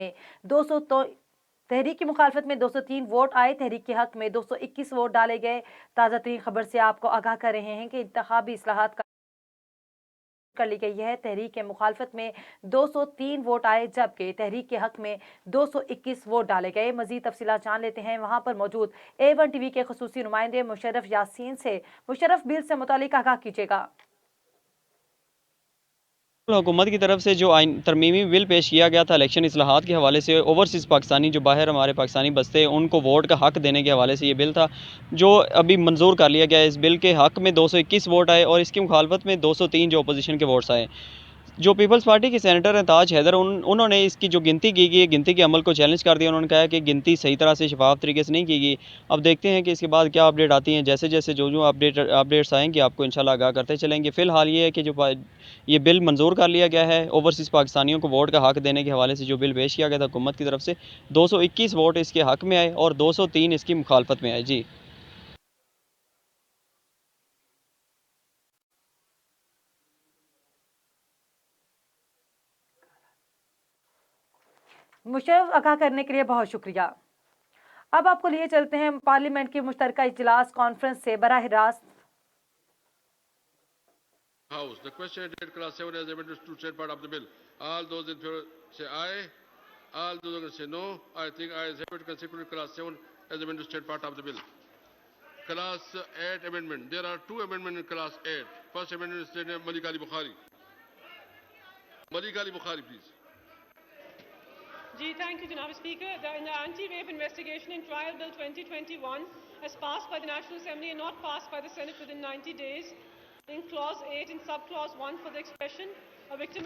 200 तो तहरीक की मुखालफत में 203 वोट आए। तहरीक के हक में 221 वोट डाले गए। ताज़ा तरीन खबर से आपको आगाह कर रहे हैं कि इंतखाबी इस्लाहात कर ली गई है। तहरीक के मुखालफत में 203 वोट आए, जबकि तहरीक के हक में 221 वोट डाले गए। मजीद तफसीलात जान लेते हैं वहां पर मौजूद A1 टीवी के खसूसी नुमाइंदे मुशर्रफ यासीन से। मुशर्रफ, बिल से मुतालिक आगाह कीजिएगा। हुकूमत की तरफ से जो आइन तरमीमी बिल पेश किया गया था इलेक्शन इस्लाहात के हवाले से, ओवरसीज़ पाकिस्तानी जो बाहर हमारे पाकिस्तानी बसते हैं उनको वोट का हक देने के हवाले से ये बिल था, जो अभी मंजूर कर लिया गया है। इस बिल के हक में 221 वोट आए और इसकी मुखालफत में 203 जो अपोजिशन के वोट्स आए। जो पीपल्स पार्टी के सेनेटर हैं ताज हैदर, उन्होंने इसकी जो गिनती की गई, गिनती के अमल को चैलेंज कर दिया। उन्होंने कहा कि गिनती सही तरह से शफाफ तरीके से नहीं की गई। अब देखते हैं कि इसके बाद क्या अपडेट आती हैं। जैसे जैसे जो अपडेट्स आएंगे आपको इंशाल्लाह आगाह करते चलेंगे। फ़िलहाल ये है कि ये बिल मंजूर कर लिया गया है। ओवरसीज़ पाकिस्तानियों को वोट का हक देने के हवाले से जो बिल पेश किया गया था हुकूमत की तरफ से, 221 वोट इसके हक में आए और 203 इसकी मुखालफत में आए। जी। मुशर्रफ, आगाह करने के लिए बहुत शुक्रिया। अब आपको लिए चलते हैं पार्लियामेंट की मुश्तरका इजलास कॉन्फ्रेंस से बराह रास्त। House. The question dated class 7 as amended to state part of the bill. All those in favor say aye. All those against say no. I think I have it consecutive class 7 as amended to state part of the bill. Class 8 amendment. There are two amendments in class 8. First amendment is stated Malik Ali Bukhari. Malik Ali Bukhari, please. Thank you, Janabi Speaker. In the Anti-Rape Investigation and Trial Bill 2021, as passed by the National Assembly and not passed by the Senate within 90 days, in Clause 8 in Subclause 1 for the expression, a victim